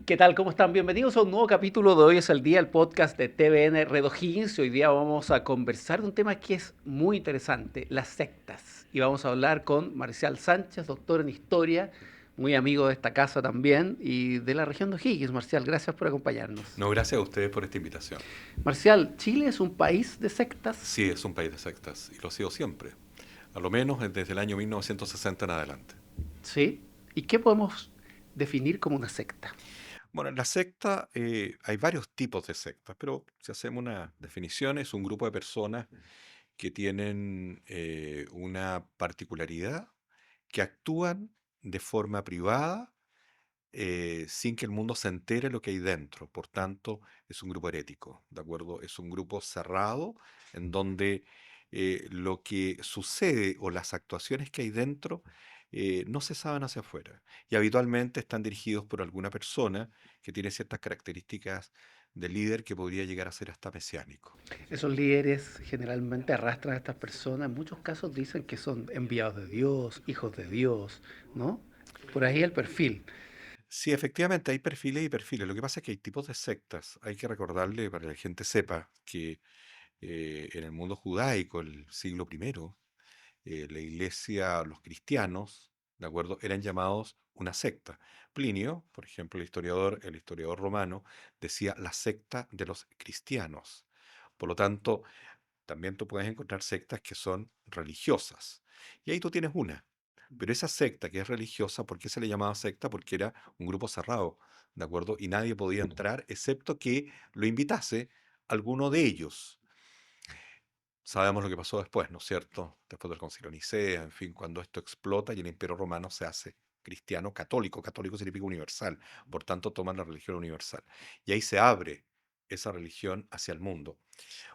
¿Qué tal? ¿Cómo están? Bienvenidos a un nuevo capítulo de Hoy es el Día, el podcast de TVN Red O'Higgins. Y hoy día vamos a conversar de un tema que es muy interesante, las sectas. Y vamos a hablar con Marcial Sánchez, doctor en historia, muy amigo de esta casa también y de la región de O'Higgins. Marcial, gracias por acompañarnos. No, gracias a ustedes por esta invitación. Marcial, ¿Chile es un país de sectas? Sí, es un país de sectas y lo ha sido siempre, a lo menos desde el año 1960 en adelante. Sí. ¿Y qué podemos definir como una secta? Bueno, en la secta hay varios tipos de sectas, pero si hacemos una definición, es un grupo de personas que tienen una particularidad, que actúan de forma privada sin que el mundo se entere lo que hay dentro. Por tanto, es un grupo herético, ¿de acuerdo? Es un grupo cerrado en donde lo que sucede o las actuaciones que hay dentro no se saben hacia afuera. Y habitualmente están dirigidos por alguna persona que tiene ciertas características de líder que podría llegar a ser hasta mesiánico. Esos líderes generalmente arrastran a estas personas. En muchos casos dicen que son enviados de Dios, hijos de Dios, ¿no? Por ahí el perfil. Sí, efectivamente hay perfiles y perfiles. Lo que pasa es que hay tipos de sectas. Hay que recordarle para que la gente sepa que en el mundo judaico, el siglo primero, la iglesia, los cristianos, ¿de acuerdo? Eran llamados una secta. Plinio, por ejemplo, el historiador romano, decía la secta de los cristianos. Por lo tanto, también tú puedes encontrar sectas que son religiosas. Y ahí tú tienes una. Pero esa secta que es religiosa, ¿por qué se le llamaba secta? Porque era un grupo cerrado, ¿de acuerdo? Y nadie podía entrar excepto que lo invitase alguno de ellos. Sabemos lo que pasó después, ¿no es cierto? Después del Concilio de Nicea, en fin, cuando esto explota y el Imperio Romano se hace cristiano católico. Católico significa universal, por tanto toman la religión universal. Y ahí se abre esa religión hacia el mundo.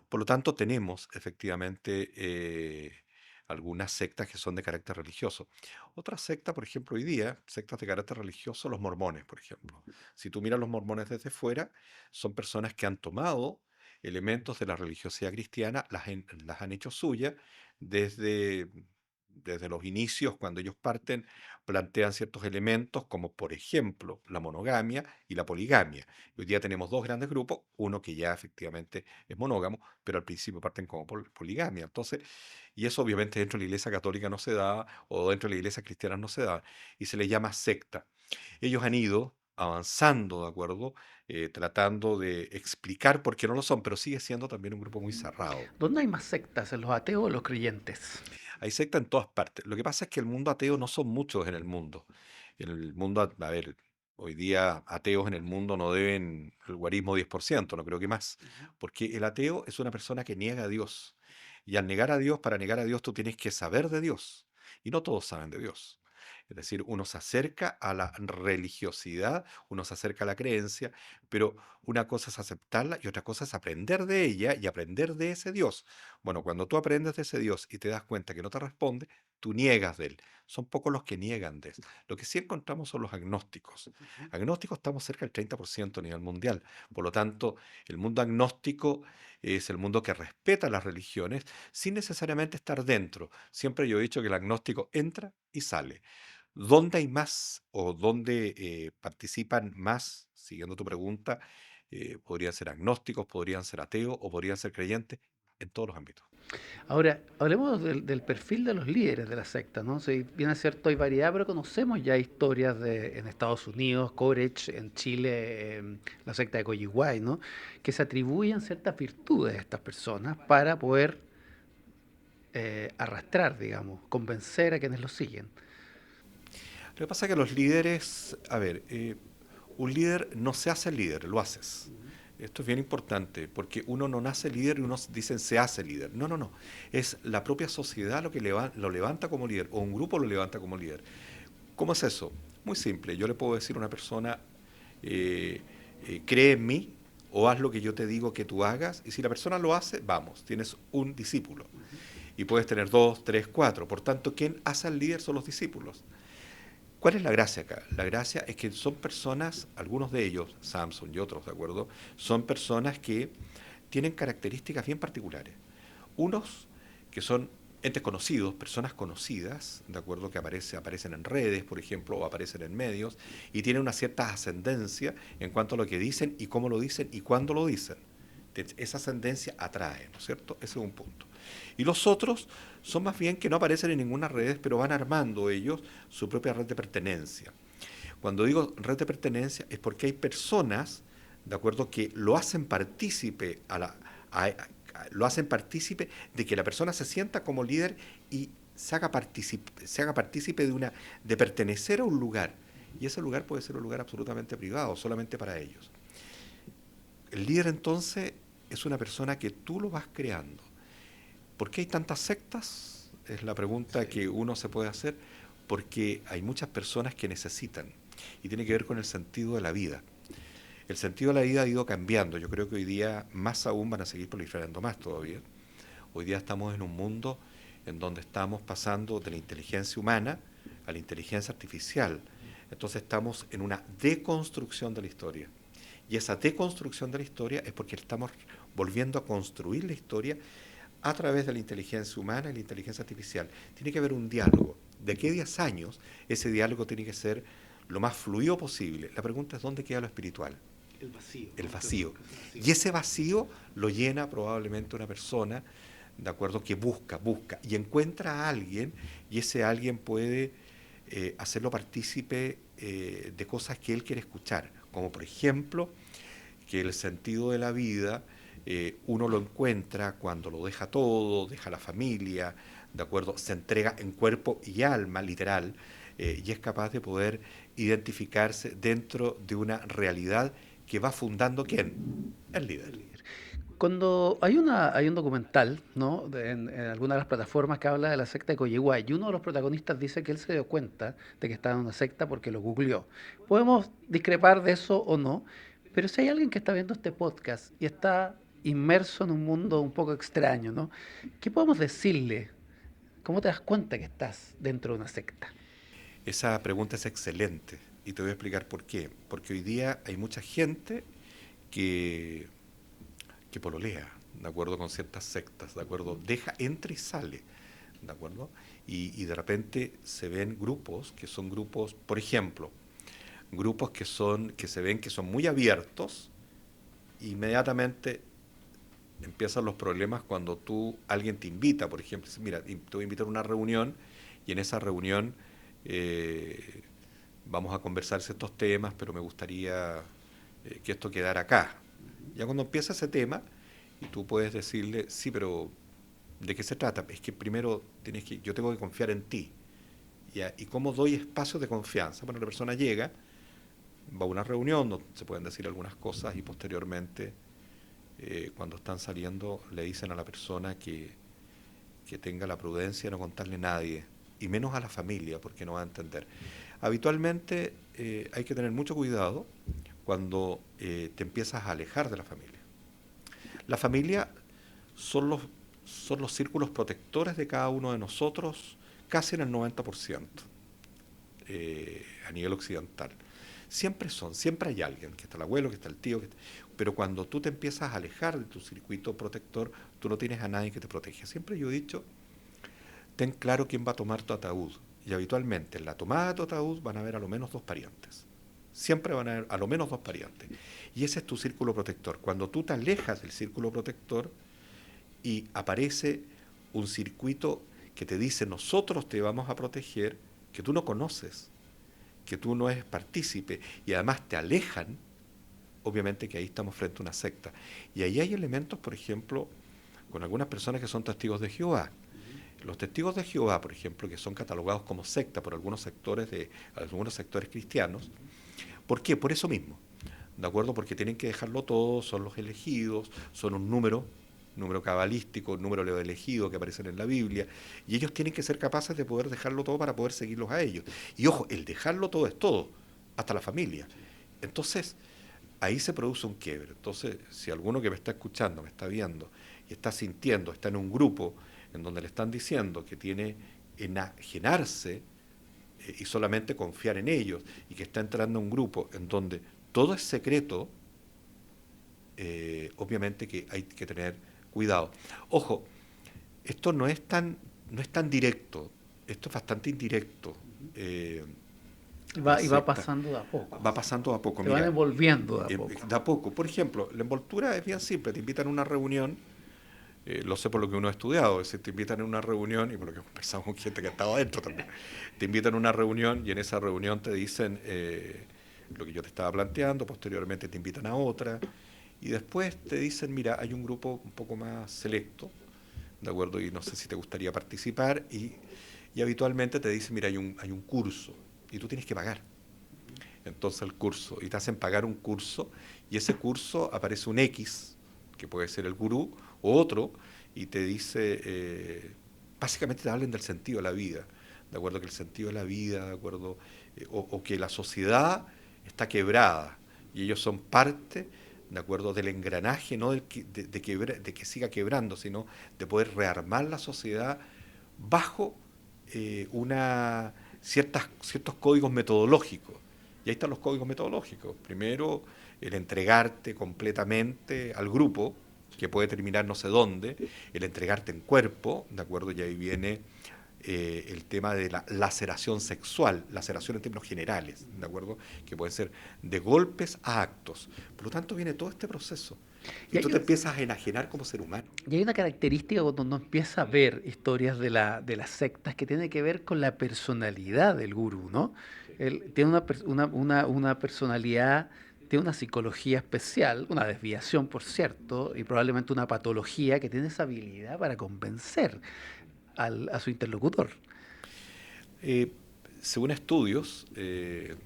Por lo tanto, tenemos efectivamente algunas sectas que son de carácter religioso. Otra secta, por ejemplo, hoy día, sectas de carácter religioso, los mormones, por ejemplo. Si tú miras los mormones desde fuera, son personas que han tomado elementos de la religiosidad cristiana, las han hecho suyas desde, desde los inicios, cuando ellos parten, plantean ciertos elementos como, por ejemplo, la monogamia y la poligamia. Hoy día tenemos dos grandes grupos, uno que ya efectivamente es monógamo, pero al principio parten como poligamia. Entonces, y eso obviamente dentro de la iglesia católica no se da, o dentro de la iglesia cristiana no se da, y se le llama secta. Ellos han ido avanzando, ¿de acuerdo? Tratando de explicar por qué no lo son, pero sigue siendo también un grupo muy cerrado. ¿Dónde hay más sectas? ¿En los ateos o en los creyentes? Hay secta en todas partes. Lo que pasa es que el mundo ateo no son muchos en el mundo. En el mundo, a ver, hoy día ateos en el mundo no deben el guarismo 10%, no creo que más. Porque el ateo es una persona que niega a Dios. Y al negar a Dios, para negar a Dios tú tienes que saber de Dios. Y no todos saben de Dios. Es decir, uno se acerca a la religiosidad, uno se acerca a la creencia, pero una cosa es aceptarla y otra cosa es aprender de ella y aprender de ese Dios. Bueno, cuando tú aprendes de ese Dios y te das cuenta que no te responde, tú niegas de él. Son pocos los que niegan de él. Lo que sí encontramos son los agnósticos. Agnósticos estamos cerca del 30% a nivel mundial. Por lo tanto, el mundo agnóstico es el mundo que respeta las religiones sin necesariamente estar dentro. Siempre yo he dicho que el agnóstico entra y sale. ¿Dónde hay más o dónde participan más, siguiendo tu pregunta, podrían ser agnósticos, podrían ser ateos o podrían ser creyentes en todos los ámbitos? Ahora, hablemos del perfil de los líderes de la secta, ¿no? Si bien es cierto, hay variedad, pero conocemos ya historias en Estados Unidos, Courage, en Chile, la secta de Coyihuay, ¿no? Que se atribuyen ciertas virtudes a estas personas para poder arrastrar, digamos, convencer a quienes los siguen. Lo que pasa es que los líderes, a ver, un líder no se hace líder, lo haces. Esto es bien importante, porque uno no nace líder y uno dicen se hace líder. No, no, no. Es la propia sociedad lo que lo levanta como líder, o un grupo lo levanta como líder. ¿Cómo es eso? Muy simple. Yo le puedo decir a una persona, eh, cree en mí o haz lo que yo te digo que tú hagas, y si la persona lo hace, vamos, tienes un discípulo. Y puedes tener dos, tres, cuatro. Por tanto, quien hace al líder son los discípulos. ¿Cuál es la gracia acá? La gracia es que son personas, algunos de ellos, Samson y otros, ¿de acuerdo? Son personas que tienen características bien particulares. Unos que son entes conocidos, personas conocidas, de acuerdo que aparecen en redes, por ejemplo, o aparecen en medios, y tienen una cierta ascendencia en cuanto a lo que dicen y cómo lo dicen y cuándo lo dicen. Esa ascendencia atrae, ¿no es cierto? Ese es un punto. Y los otros son más bien que no aparecen en ninguna red, pero van armando ellos su propia red de pertenencia. Cuando digo red de pertenencia es porque hay personas, de acuerdo, que lo hacen partícipe lo hacen partícipe de que la persona se sienta como líder y se haga partícipe de pertenecer a un lugar. Y ese lugar puede ser un lugar absolutamente privado, solamente para ellos. El líder entonces es una persona que tú lo vas creando. ¿Por qué hay tantas sectas? Es la pregunta que uno se puede hacer, porque hay muchas personas que necesitan, y tiene que ver con el sentido de la vida. El sentido de la vida ha ido cambiando. Yo creo que hoy día más aún van a seguir proliferando más todavía. Hoy día estamos en un mundo en donde estamos pasando de la inteligencia humana a la inteligencia artificial. Entonces estamos en una deconstrucción de la historia. Y esa deconstrucción de la historia es porque estamos volviendo a construir la historia a través de la inteligencia humana y la inteligencia artificial. Tiene que haber un diálogo. De aquí a 10 años, ese diálogo tiene que ser lo más fluido posible. La pregunta es dónde queda lo espiritual. El vacío. El vacío. Y ese vacío lo llena probablemente una persona, de acuerdo, que busca y encuentra a alguien, y ese alguien puede hacerlo partícipe de cosas que él quiere escuchar, como por ejemplo que el sentido de la vida uno lo encuentra cuando lo deja todo, deja la familia, de acuerdo, se entrega en cuerpo y alma, literal, y es capaz de poder identificarse dentro de una realidad que va fundando ¿quién? El líder. Cuando hay un documental, ¿no? En alguna de las plataformas que habla de la secta de Coyhaique, y uno de los protagonistas dice que él se dio cuenta de que estaba en una secta porque lo googleó. Podemos discrepar de eso o no, pero si hay alguien que está viendo este podcast y está inmerso en un mundo un poco extraño, ¿no? ¿Qué podemos decirle? ¿Cómo te das cuenta que estás dentro de una secta? Esa pregunta es excelente y te voy a explicar por qué. Porque hoy día hay mucha gente que, que pololea, de acuerdo con ciertas sectas, de acuerdo, entra y sale, de acuerdo, y de repente se ven grupos que son grupos, por ejemplo, grupos que se ven que son muy abiertos, inmediatamente empiezan los problemas cuando alguien te invita, por ejemplo, dice, mira, te voy a invitar a una reunión y en esa reunión eh, vamos a conversar estos temas, pero me gustaría que esto quedara acá. Ya cuando empieza ese tema, y tú puedes decirle, sí, pero ¿de qué se trata? Es que primero yo tengo que confiar en ti. ¿Ya? ¿Y cómo doy espacio de confianza? Bueno, la persona llega, va a una reunión donde se pueden decir algunas cosas y posteriormente, cuando están saliendo, le dicen a la persona que tenga la prudencia de no contarle a nadie, y menos a la familia, porque no va a entender. Habitualmente hay que tener mucho cuidado cuando te empiezas a alejar de la familia. La familia son los círculos protectores de cada uno de nosotros casi en el 90% a nivel occidental. Siempre hay alguien, que está el abuelo, que está el tío, pero cuando tú te empiezas a alejar de tu circuito protector, tú no tienes a nadie que te protege. Siempre yo he dicho, ten claro quién va a tomar tu ataúd. Y habitualmente en la tomada de tu ataúd van a haber a lo menos dos parientes. Siempre van a haber a lo menos dos parientes. Y ese es tu círculo protector. Cuando tú te alejas del círculo protector y aparece un circuito que te dice nosotros te vamos a proteger, que tú no conoces, que tú no eres partícipe y además te alejan, obviamente que ahí estamos frente a una secta. Y ahí hay elementos, por ejemplo, con algunas personas que son testigos de Jehová. Los testigos de Jehová, por ejemplo, que son catalogados como secta por algunos sectores cristianos. ¿Por qué? Por eso mismo. ¿De acuerdo? Porque tienen que dejarlo todo, son los elegidos, son un número cabalístico, un número de los elegidos que aparecen en la Biblia, y ellos tienen que ser capaces de poder dejarlo todo para poder seguirlos a ellos. Y ojo, el dejarlo todo es todo, hasta la familia. Entonces, ahí se produce un quiebre. Entonces, si alguno que me está escuchando, me está viendo, y está sintiendo, está en un grupo en donde le están diciendo que tiene que enajenarse y solamente confiar en ellos, y que está entrando a un grupo en donde todo es secreto, obviamente que hay que tener cuidado. Ojo, esto no es tan no es tan directo, esto es bastante indirecto. La Y va secta pasando de a poco. va pasando a poco. Te van Mira, envolviendo de a poco. de a poco. Por ejemplo, la envoltura es bien simple, te invitan a una reunión, lo sé por lo que uno ha estudiado, es decir, te invitan a una reunión, y por lo que hemos conversado con gente que ha estado adentro también, te invitan a una reunión y en esa reunión te dicen lo que yo te estaba planteando, posteriormente te invitan a otra, y después te dicen, mira, hay un grupo un poco más selecto, ¿de acuerdo? Y no sé si te gustaría participar, y habitualmente te dicen, mira, hay un curso, y tú tienes que pagar. Entonces el curso, y te hacen pagar un curso, y ese curso aparece un X, que puede ser el gurú, o otro, y te dice, básicamente te hablan del sentido de la vida, de acuerdo que el sentido de la vida, de acuerdo, o que la sociedad está quebrada, y ellos son parte, de acuerdo, del engranaje, no de que siga quebrando, sino de poder rearmar la sociedad bajo ciertos códigos metodológicos. Y ahí están los códigos metodológicos. Primero, el entregarte completamente al grupo, que puede terminar no sé dónde, el entregarte en cuerpo, ¿de acuerdo? Y ahí viene el tema de la laceración sexual, laceración en términos generales, ¿de acuerdo? Que puede ser de golpes a actos. Por lo tanto, viene todo este proceso. Y Y hay, tú te empiezas a enajenar como ser humano. y hay una característica cuando uno empieza a ver historias de las sectas que tiene que ver con la personalidad del gurú, ¿no? Él tiene una personalidad, tiene una psicología especial, una desviación, por cierto, y probablemente una patología que tiene esa habilidad para convencer a su interlocutor. Eh, Según estudios, que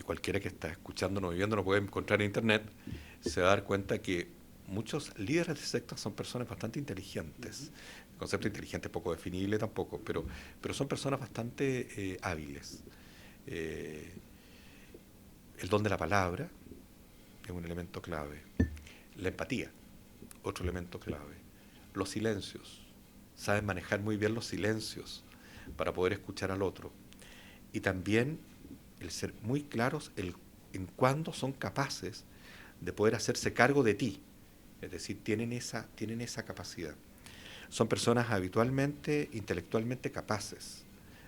cualquiera que está escuchándonos o viendo no puede encontrar en internet, se va a dar cuenta que muchos líderes de sectas son personas bastante inteligentes. El concepto inteligente es poco definible tampoco, pero son personas bastante hábiles. Eh, el don de la palabra es un elemento clave. La empatía, otro elemento clave. Los silencios. Saben manejar muy bien los silencios para poder escuchar al otro. Y también el ser muy claros en cuándo son capaces de poder hacerse cargo de ti. Es decir, tienen esa capacidad. Son personas habitualmente intelectualmente capaces,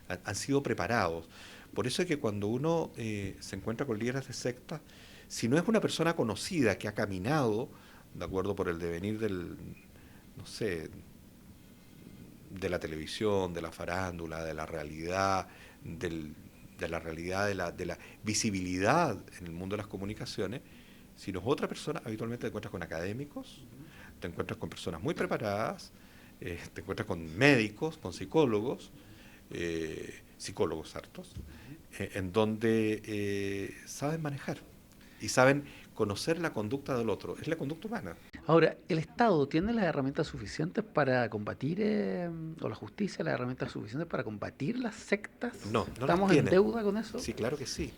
han sido preparados. Por eso es que cuando uno se encuentra con líderes de sectas, si no es una persona conocida que ha caminado, de acuerdo por el devenir del, no sé, de la televisión, de la farándula, de la realidad, de la realidad de la visibilidad en el mundo de las comunicaciones, si no es otra persona, habitualmente te encuentras con académicos, te encuentras con personas muy preparadas, te encuentras con médicos, con psicólogos, psicólogos hartos, en donde saben manejar y saben conocer la conducta del otro. Es la conducta humana. Ahora, ¿el Estado tiene las herramientas suficientes para combatir, o la justicia, las herramientas suficientes para combatir las sectas? No, no las ¿Estamos en tienen. deuda con eso? Sí, claro que sí.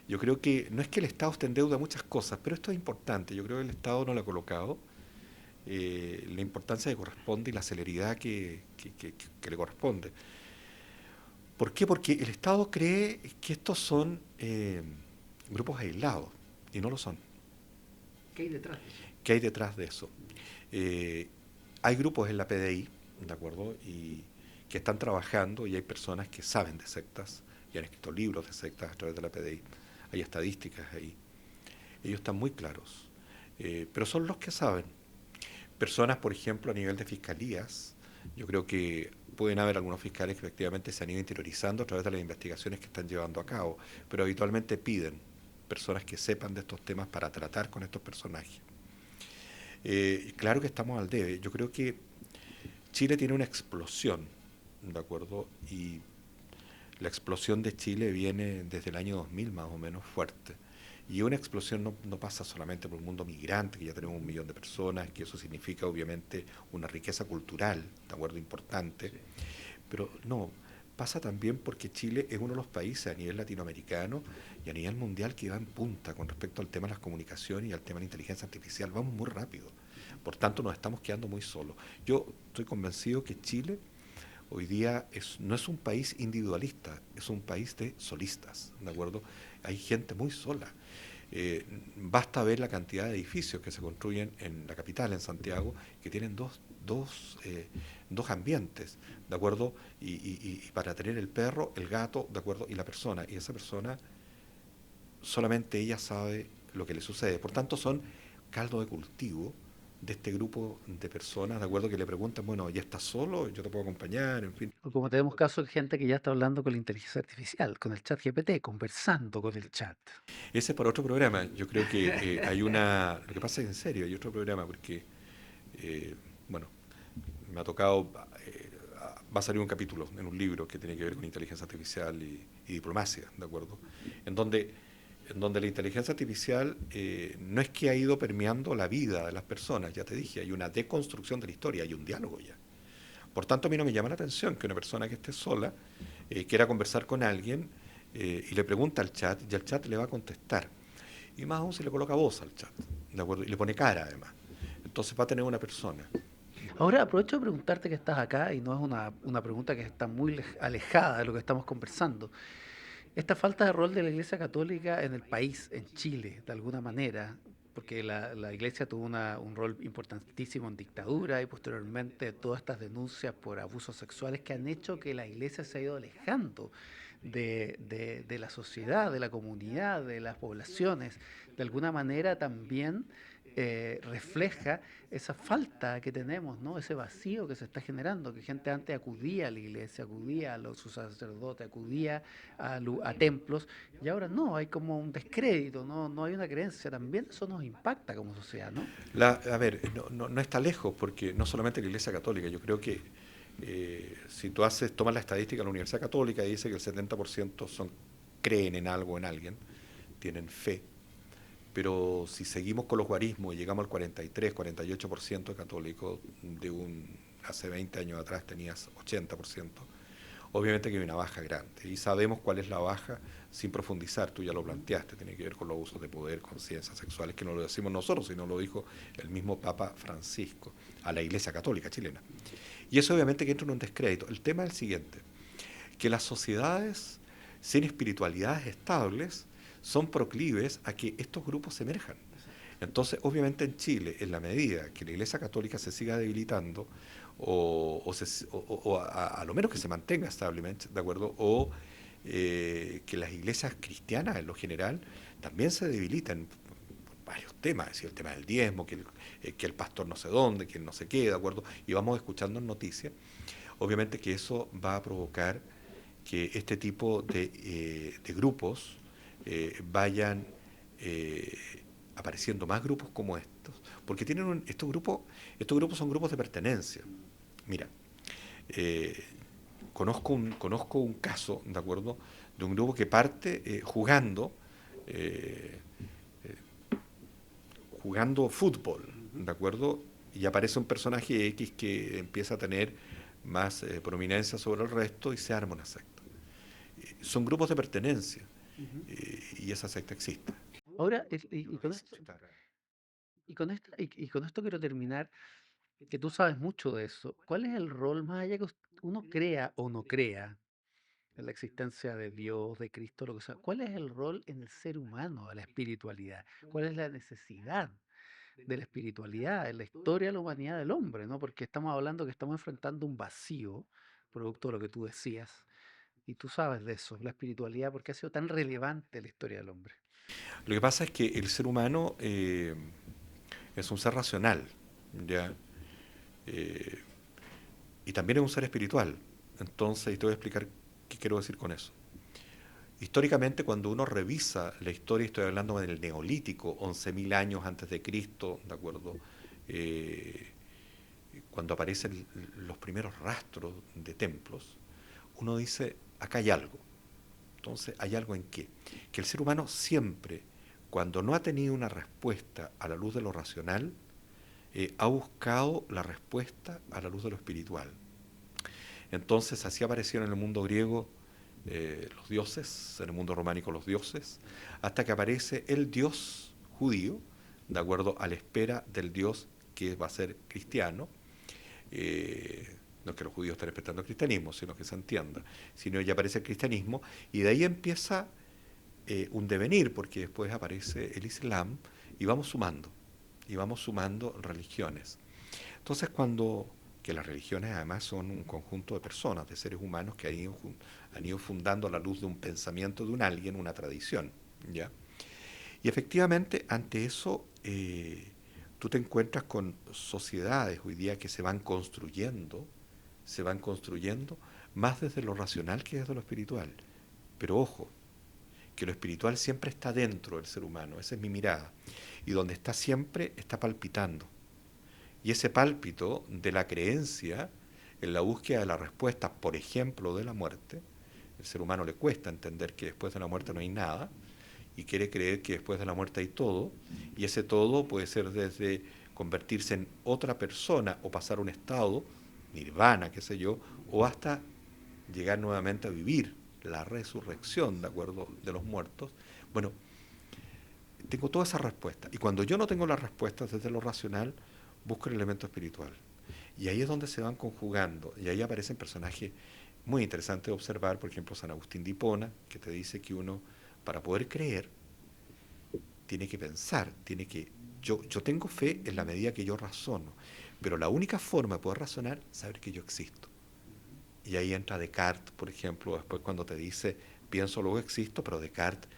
Yo creo que no es que el Estado esté en deuda a muchas cosas, pero esto es importante. Yo creo que el Estado no lo ha colocado. La importancia que corresponde y la celeridad que le corresponde. ¿Por qué? Porque el Estado cree que estos son grupos aislados y no lo son. ¿Qué hay detrás de eso? ¿Qué hay detrás de eso? Eh, Hay grupos en la PDI, ¿de acuerdo? Y que están trabajando y hay personas que saben de sectas y han escrito libros de sectas a través de la PDI. Hay estadísticas ahí. Ellos están muy claros. Pero son los que saben. Personas, por ejemplo, a nivel de fiscalías, yo creo que pueden haber algunos fiscales que efectivamente se han ido interiorizando a través de las investigaciones que están llevando a cabo, pero habitualmente piden personas que sepan de estos temas para tratar con estos personajes. Claro que estamos al debe. Yo creo que Chile tiene una explosión, ¿de acuerdo? Y la explosión de Chile viene desde el año 2000 más o menos fuerte. Y una explosión no pasa solamente por el mundo migrante, que ya tenemos 1 millón de personas, que eso significa obviamente una riqueza cultural, ¿de acuerdo? Importante. Pero no, pasa también porque Chile es uno de los países a nivel latinoamericano y a nivel mundial que va en punta con respecto al tema de las comunicaciones y al tema de la inteligencia artificial. Vamos muy rápido. Por tanto, nos estamos quedando muy solos. Yo estoy convencido que Chile hoy día no es un país individualista, es un país de solistas, ¿de acuerdo? Hay gente muy sola. Basta ver la cantidad de edificios que se construyen en la capital, en Santiago, que tienen dos ambientes, ¿de acuerdo? Y para tener el perro, el gato, ¿de acuerdo? Y la persona. Y esa persona, solamente ella sabe lo que le sucede. Por tanto, son caldo de cultivo de este grupo de personas, ¿de acuerdo? Que le preguntan, bueno, ¿ya estás solo? ¿Yo te puedo acompañar? En fin. O como tenemos casos de gente que ya está hablando con la inteligencia artificial, con el chat GPT, conversando con el chat. Ese es para otro programa. Yo creo que hay una... Lo que pasa es en serio, hay otro programa porque, eh, bueno, me ha tocado... va a salir un capítulo en un libro que tiene que ver con inteligencia artificial y diplomacia, ¿de acuerdo? En donde, en donde la inteligencia artificial no es que ha ido permeando la vida de las personas, ya te dije, hay una deconstrucción de la historia, hay un diálogo ya. Por tanto, a mí no me llama la atención que una persona que esté sola quiera conversar con alguien y le pregunta al chat y el chat le va a contestar. Y más aún se le coloca voz al chat, ¿de acuerdo? Y le pone cara además. Entonces va a tener una persona. Ahora aprovecho de preguntarte que estás acá y no es una pregunta que está muy alejada de lo que estamos conversando. Esta falta de rol de la Iglesia Católica en el país, en Chile, de alguna manera, porque la Iglesia tuvo un rol importantísimo en dictadura y posteriormente todas estas denuncias por abusos sexuales que han hecho que la Iglesia se ha ido alejando de la sociedad, de la comunidad, de las poblaciones, de alguna manera también refleja esa falta que tenemos, ¿no? Ese vacío que se está generando, que gente antes acudía a la iglesia, acudía a sus sacerdotes, acudía a templos, y ahora no, hay como un descrédito, ¿no? No hay una creencia, también eso nos impacta como sociedad, ¿no? A ver, no está lejos, porque no solamente la Iglesia Católica, yo creo que si tú tomas la estadística de la Universidad Católica y dice que el 70% creen en algo, en alguien, tienen fe, pero si seguimos con los guarismos y llegamos al 43, 48% de católicos, hace 20 años atrás tenías 80%, obviamente que hay una baja grande. Y sabemos cuál es la baja sin profundizar, tú ya lo planteaste, tiene que ver con los usos de poder, conciencias sexuales, que no lo decimos nosotros, sino lo dijo el mismo Papa Francisco a la Iglesia Católica chilena. Y eso obviamente que entra en un descrédito. El tema es el siguiente, que las sociedades sin espiritualidades estables son proclives a que estos grupos emerjan. Entonces, obviamente en Chile, en la medida que la Iglesia Católica se siga debilitando, o a lo menos que se mantenga establemente, ¿de acuerdo? O que las iglesias cristianas en lo general también se debilitan por varios temas, es decir, el tema del diezmo, que el pastor no sé dónde, que no sé qué, ¿de acuerdo? Y vamos escuchando en noticias, obviamente que eso va a provocar que este tipo de grupos vayan eh, apareciendo más grupos como estos, porque estos grupos son grupos de pertenencia. Mira, eh, conozco un caso, ¿de acuerdo? De un grupo que parte eh, jugando fútbol, Ujú. ¿de acuerdo? Y aparece un personaje X que empieza a tener más prominencia sobre el resto y se arma una secta. Son grupos de pertenencia Ujú. y esa secta existe. Ahora, y con esto quiero terminar, que tú sabes mucho de eso. ¿Cuál es el rol, más allá que uno crea o no crea en la existencia de Dios, de Cristo, lo que sea? ¿Cuál es el rol en el ser humano, de la espiritualidad? ¿Cuál es la necesidad de la espiritualidad en la historia de la humanidad del hombre, ¿no? Porque estamos hablando que estamos enfrentando un vacío, producto de lo que tú decías, y tú sabes de eso, la espiritualidad, ¿por qué ha sido tan relevante en la historia del hombre? Lo que pasa es que el ser humano es un ser racional, ¿ya? Eh, y también es un ser espiritual. Entonces, y te voy a explicar qué quiero decir con eso. Históricamente, cuando uno revisa la historia, estoy hablando del Neolítico, 11.000 años antes de Cristo, ¿de acuerdo? Eh, cuando aparecen los primeros rastros de templos, uno dice, acá hay algo. Entonces, ¿hay algo en qué? Que el ser humano siempre, cuando no ha tenido una respuesta a la luz de lo racional, ha buscado la respuesta a la luz de lo espiritual. Entonces, así aparecieron en el mundo griego los dioses, en el mundo románico los dioses, hasta que aparece el dios judío, de acuerdo a la espera del dios que va a ser cristiano. No es que los judíos estén respetando el cristianismo, sino que se entienda, sino ya aparece el cristianismo, y de ahí empieza un devenir, porque después aparece el Islam y vamos sumando religiones. Entonces, que las religiones además son un conjunto de personas, de seres humanos que han ido fundando a la luz de un pensamiento de un alguien, una tradición, ¿ya? Y efectivamente, ante eso, tú te encuentras con sociedades hoy día que se van construyendo más desde lo racional que desde lo espiritual. Pero ojo, que lo espiritual siempre está dentro del ser humano, esa es mi mirada. Y donde está siempre, está palpitando. Y ese pálpito de la creencia en la búsqueda de la respuesta, por ejemplo, de la muerte, el ser humano le cuesta entender que después de la muerte no hay nada, y quiere creer que después de la muerte hay todo, y ese todo puede ser desde convertirse en otra persona o pasar a un estado, nirvana, qué sé yo, o hasta llegar nuevamente a vivir la resurrección, de acuerdo, de los muertos. Bueno, tengo toda esa respuesta. Y cuando yo no tengo las respuestas desde lo racional, busco el elemento espiritual. Y ahí es donde se van conjugando. Y ahí aparecen personajes muy interesantes de observar, por ejemplo, San Agustín de Hipona, que te dice que uno, para poder creer, tiene que pensar, tiene que... Yo tengo fe en la medida que yo razono, pero la única forma de poder razonar es saber que yo existo. Y ahí entra Descartes, por ejemplo, después cuando te dice, pienso, luego existo, pero Descartes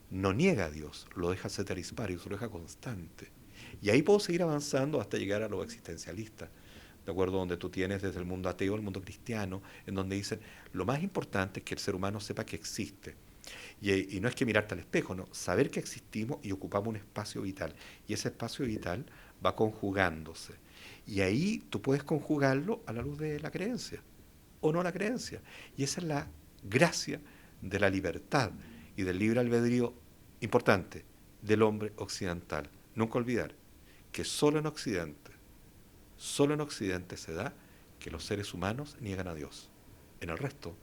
no niega a Dios, lo deja ceteris paribus, lo deja constante. Y ahí puedo seguir avanzando hasta llegar a lo existencialista, de acuerdo, donde tú tienes desde el mundo ateo al mundo cristiano, en donde dicen, lo más importante es que el ser humano sepa que existe. Y no es que mirarte al espejo, no, saber que existimos y ocupamos un espacio vital. Y ese espacio vital va conjugándose. Y ahí tú puedes conjugarlo a la luz de la creencia o no la creencia. Y esa es la gracia de la libertad y del libre albedrío importante del hombre occidental. Nunca olvidar que solo en Occidente se da que los seres humanos niegan a Dios. En el resto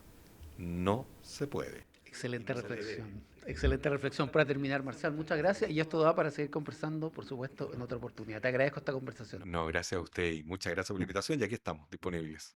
no se puede y Excelente no se debe. reflexión. Excelente reflexión para terminar, Marcial. Muchas gracias. Y esto da para seguir conversando, por supuesto, en otra oportunidad. Te agradezco esta conversación. No, gracias a usted y muchas gracias por la invitación y aquí estamos disponibles.